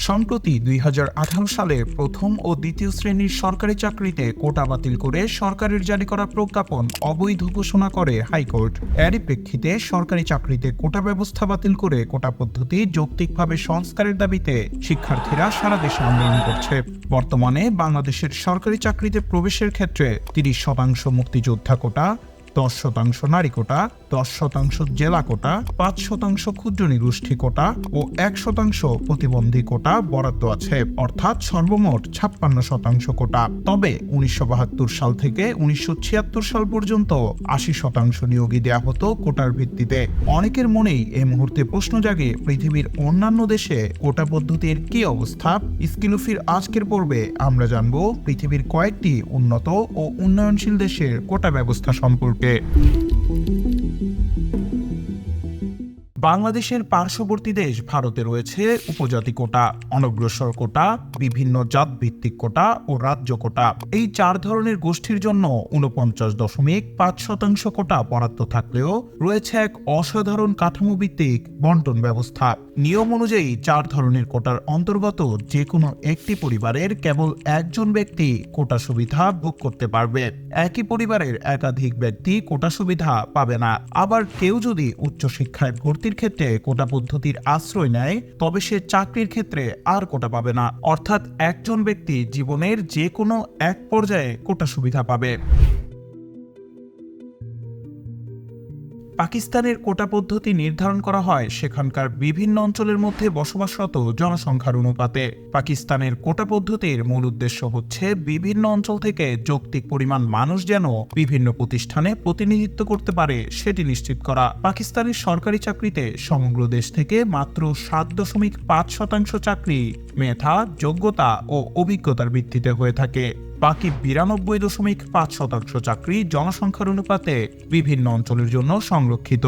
সম্প্রতি ২০১৮ সালে প্রথম ও দ্বিতীয় শ্রেণীর সরকারি চাকরিতে কোটা বাতিল করে সরকারের জারি করা প্রজ্ঞাপন অবৈধ ঘোষণা করে হাইকোর্ট। এরই প্রেক্ষিতে সরকারি চাকরিতে কোটা ব্যবস্থা বাতিল করে কোটা পদ্ধতি যৌক্তিকভাবে সংস্কারের দাবিতে শিক্ষার্থীরা সারা দেশে আন্দোলন করছে। বর্তমানে বাংলাদেশের সরকারি চাকরিতে প্রবেশের ক্ষেত্রে ৩০% মুক্তিযোদ্ধা কোটা, ১০% নারী কোটা, ১০% জেলা কোটা, ৫% ক্ষুদ্র নিগোষ্ঠী কোটা ও ১% প্রতিবন্ধী কোটা বরাদ্দ আছে, অর্থাৎ সর্বমোট ৫৬% কোটা। তবে ১৯৭২ সাল থেকে ১৯৭৬ সাল পর্যন্ত ৮০% নিয়োগই দেয়া হতো কোটার ভিত্তিতে। অনেকের মনেই এই মুহূর্তে প্রশ্ন জাগে, পৃথিবীর অন্যান্য দেশে কোটা পদ্ধতির কি অবস্থা? স্কিলুফির আজকের পর্বে আমরা জানব পৃথিবীর কয়েকটি উন্নত ও উন্নয়নশীল দেশের কোটা ব্যবস্থা সম্পর্কে। বাংলাদেশের পার্শ্ববর্তী দেশ ভারতে রয়েছে উপজাতি কোটা, অনগ্রসর কোটা, বিভিন্ন জাত ভিত্তিক কোটা ও রাজ্য কোটা। এই ৪ ধরনের গোষ্ঠীর জন্য ৪৯.৫% কোটা বরাদ্দ থাকলেও রয়েছে এক অসাধারণ কাঠামো ভিত্তিক বন্টন ব্যবস্থা। নিয়ম অনুযায়ী ৪ ধরনের কোটার অন্তর্গত যে কোনো একটি পরিবারের কেবল একজন ব্যক্তি কোটা সুবিধা ভোগ করতে পারবে। একই পরিবারের একাধিক ব্যক্তি কোটা সুবিধা পাবে না। আবার কেউ যদি উচ্চশিক্ষায় ভর্তির ক্ষেত্রে কোটা পদ্ধতির আশ্রয় নেয়, তবে সে চাকরির ক্ষেত্রে আর কোটা পাবে না। অর্থাৎ একজন ব্যক্তি জীবনের যে কোনো এক পর্যায়ে কোটা সুবিধা পাবে। পাকিস্তানের কোটা পদ্ধতি নির্ধারণ করা হয় সেখানকার বিভিন্ন অঞ্চলের মধ্যে বসবাসরত জনসংখ্যার অনুপাতে। পাকিস্তানের কোটা পদ্ধতির মূল উদ্দেশ্য হচ্ছে বিভিন্ন অঞ্চল থেকে যৌক্তিক পরিমাণ মানুষ যেন বিভিন্ন প্রতিষ্ঠানে প্রতিনিধিত্ব করতে পারে সেটি নিশ্চিত করা। পাকিস্তানের সরকারি চাকরিতে সমগ্র দেশ থেকে মাত্র ৭.৫% চাকরি মেধা, যোগ্যতা ও অভিজ্ঞতার ভিত্তিতে হয়ে থাকে। বাকি ৯২.৫% চাকরি জনসংখ্যার অনুপাতে বিভিন্ন অঞ্চলের জন্য সংরক্ষিত।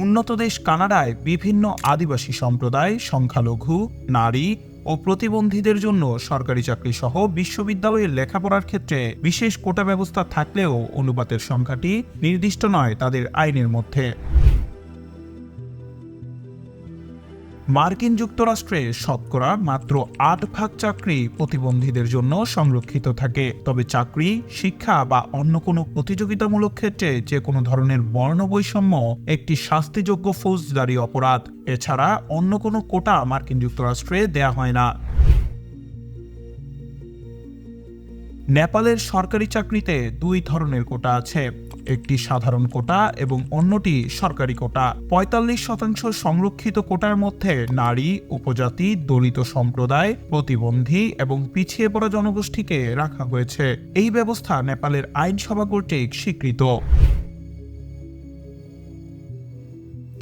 উন্নত দেশ কানাডায় বিভিন্ন আদিবাসী সম্প্রদায়, সংখ্যালঘু, নারী ও প্রতিবন্ধীদের জন্য সরকারি চাকরি সহ বিশ্ববিদ্যালয়ে লেখাপড়ার ক্ষেত্রে বিশেষ কোটা ব্যবস্থা থাকলেও অনুপাতের সংখ্যাটি নির্দিষ্ট নয় তাদের আইনের মধ্যে। মার্কিন যুক্তরাষ্ট্রে শতকরা মাত্র ৮% চাকরি প্রতিবন্ধীদের জন্য সংরক্ষিত থাকে। তবে চাকরি, শিক্ষা বা অন্য কোনো প্রতিযোগিতামূলক ক্ষেত্রে যে কোনো ধরনের বর্ণ বৈষম্য একটি শাস্তিযোগ্য ফৌজদারি অপরাধ। এছাড়া অন্য কোনো কোটা মার্কিন যুক্তরাষ্ট্রে দেয়া হয় না। নেপালের সরকারি চাকরিতে ২ ধরনের কোটা আছে, একটি সাধারণ কোটা এবং অন্যটি সরকারি কোটা। ৪৫% সংরক্ষিত কোটার মধ্যে নারী, উপজাতি, দলিত সম্প্রদায়, প্রতিবন্ধী এবং পিছিয়ে পড়া জনগোষ্ঠীকে রাখা হয়েছে। এই ব্যবস্থা নেপালের আইনসভা কর্তৃক স্বীকৃত।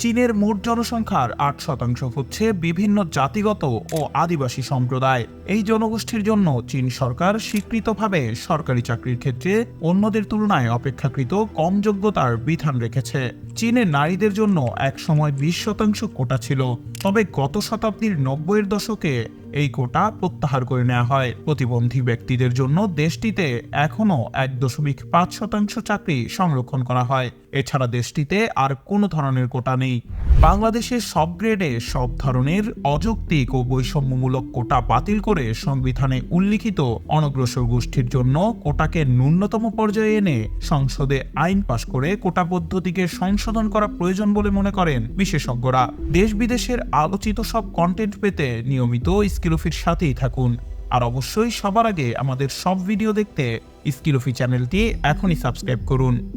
চীনের মোট জনসংখ্যার ৮% হচ্ছে বিভিন্ন জাতিগত ও আদিবাসী সম্প্রদায়। এই জনগোষ্ঠীর জন্য চীন সরকার স্বীকৃতভাবে সরকারি চাকরির ক্ষেত্রে অন্যদের তুলনায় অপেক্ষাকৃত কম যোগ্যতার বিধান রেখেছে। চীনের নারীদের জন্য একসময় ২০% কোটা ছিল, তবে গত শতাব্দীর ৯০-এর দশকে এই কোটা প্রত্যাহার করে নেওয়া হয়। প্রতিবন্ধী ব্যক্তিদের জন্য দেশটিতে এখনও ১.৫% চাকরি সংরক্ষণ করা হয়। এছাড়া দেশটিতে আর কোনো ধরনের কোটা নেই। বাংলাদেশের সব গ্রেডে সব ধরনের অযৌক্তিক ও বৈষম্যমূলক কোটা বাতিল করে সংবিধানে উল্লিখিত অনগ্রসর গোষ্ঠীর জন্য কোটাকে ন্যূনতম পর্যায়ে এনে সংসদে আইন পাশ করে কোটা পদ্ধতিকে সংশোধন করা প্রয়োজন বলে মনে করেন বিশেষজ্ঞরা। দেশ বিদেশের আলোচিত সব কন্টেন্ট পেতে নিয়মিত স্কিলুফির সাথেই থাকুন। আর অবশ্যই সবার আগে আমাদের সব ভিডিও দেখতে স্কিলুফি চ্যানেলটি এখনই সাবস্ক্রাইব করুন।